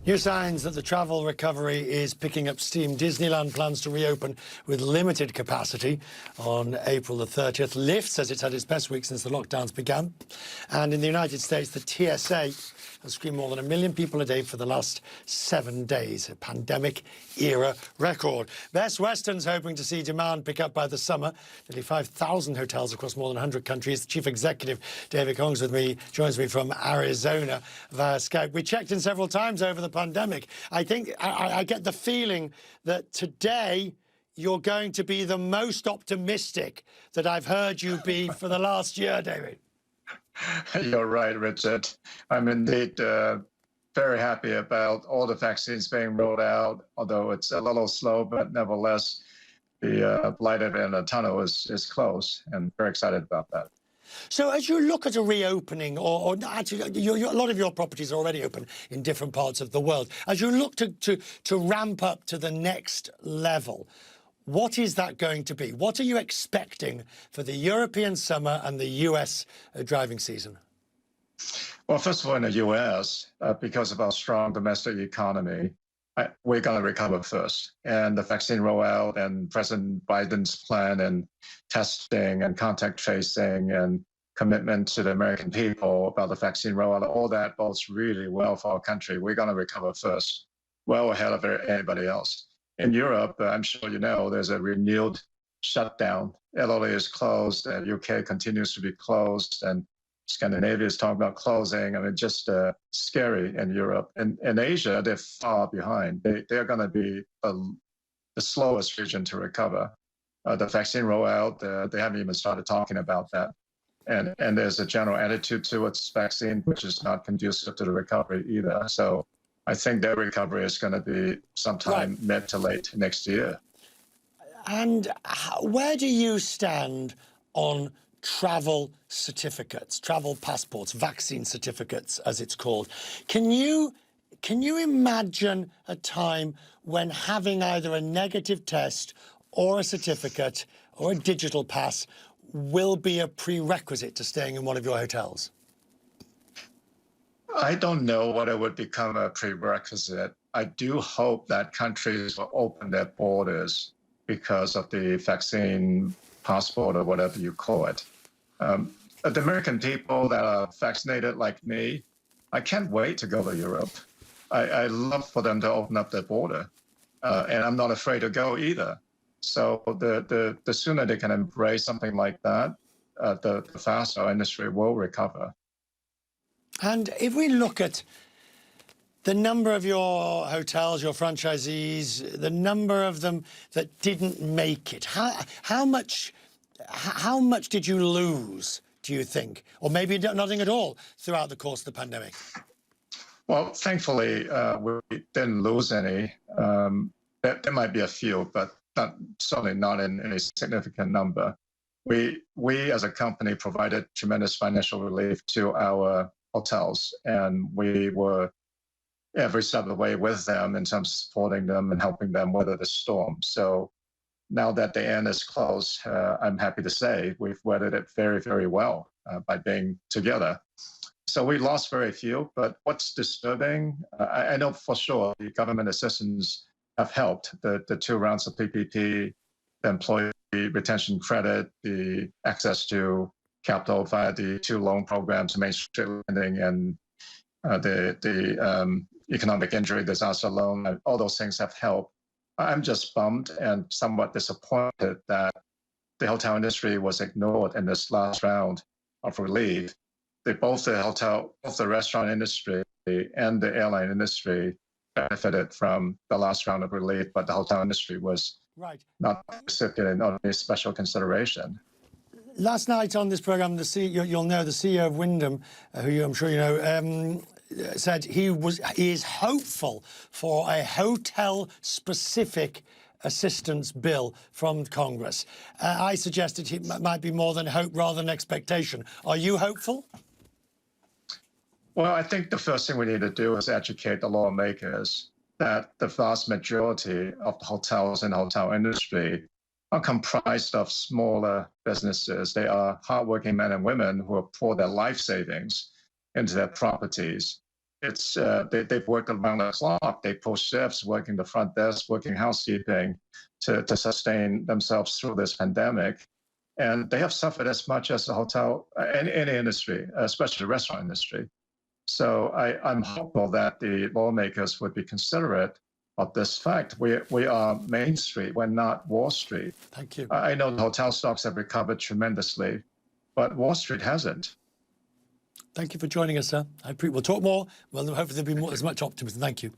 New signs that the travel recovery is picking up steam. Disneyland plans to reopen with limited capacity on April the 30th. Lyft says it's had its best week since the lockdowns began. And in the United States, the TSA has screened more than 1 million people a day for the last 7 days, a pandemic-era record. Best Western's hoping to see demand pick up by the summer. Nearly 5,000 hotels across more than 100 countries. The Chief Executive, David Kong's with me, joins me from Arizona via Skype. We checked in several times over the pandemic. I think I get the feeling that today you're going to be the most optimistic that I've heard you be for the last year, David. You're right, Richard. I'm indeed very happy about all the vaccines being rolled out, although it's a little slow, but nevertheless, the light at the end of the tunnel is close, and very excited about that. So as you look at a reopening, or actually a lot of your properties are already open in different parts of the world, as you look to ramp up to the next level, what is that going to be? What are you expecting for the European summer and the US driving season? Well, first of all, in the US, because of our strong domestic economy, we're going to recover first. And the vaccine rollout and President Biden's plan and testing and contact tracing and commitment to the American people about the vaccine rollout, all that bodes really well for our country. We're going to recover first, well ahead of anybody else. In Europe, I'm sure you know, there's a renewed shutdown. Italy is closed, and UK continues to be closed, and Scandinavia is talking about closing. I mean, just scary in Europe. And in Asia, they're far behind. They're going to be the slowest region to recover. The vaccine rollout, they haven't even started talking about that. And there's a general attitude towards vaccine, which is not conducive to the recovery either. So I think their recovery is going to be sometime mid to late next year. And where do you stand on travel certificates, travel passports, vaccine certificates, as it's called? Can you imagine a time when having either a negative test or a certificate or a digital pass will be a prerequisite to staying in one of your hotels? I don't know whether it would become a prerequisite. I do hope that countries will open their borders because of the vaccine passport or whatever you call it. The American people that are vaccinated like me, I can't wait to go to Europe. I love for them to open up their border, and I'm not afraid to go either. So the sooner they can embrace something like that, the faster our industry will recover. And if we look at the number of your hotels, your franchisees, the number of them that didn't make it, how much did you lose, do you think? Or maybe nothing at all throughout the course of the pandemic? Well, thankfully, we didn't lose any. There might be a few, but certainly not in any significant number. We as a company provided tremendous financial relief to our hotels, and we were every step of the way with them in terms of supporting them and helping them weather the storm. So now that the end is close, I'm happy to say we've weathered it very, very well by being together. So we lost very few, but what's disturbing, I know for sure the government assistance have helped. The 2 rounds of PPP, the employee retention credit, the access to capital via the 2 loan programs, Main Street Lending and the economic injury disaster loan, all those things have helped. I'm just bummed and somewhat disappointed that the hotel industry was ignored in this last round of relief. Both the restaurant industry and the airline industry benefited from the last round of relief, but the hotel industry was not recipient of any special consideration. Last night on this program, you'll know the CEO of Wyndham, who I'm sure you know, said he is hopeful for a hotel-specific assistance bill from Congress. I suggested it might be more than hope rather than expectation. Are you hopeful? Well, I think the first thing we need to do is educate the lawmakers that the vast majority of the hotels in the hotel industry are comprised of smaller businesses. They are hardworking men and women who have poured their life savings into their properties. they've worked around the clock. They post shifts, working the front desk, working housekeeping to sustain themselves through this pandemic. And they have suffered as much as the hotel, any industry, especially the restaurant industry. So I'm hopeful that the lawmakers would be considerate of this fact. We are Main Street, we're not Wall Street. Thank you. I know the hotel stocks have recovered tremendously, but Wall Street hasn't. Thank you for joining us, sir. We'll talk more. Well, hopefully there'll be more, as much optimism. Thank you.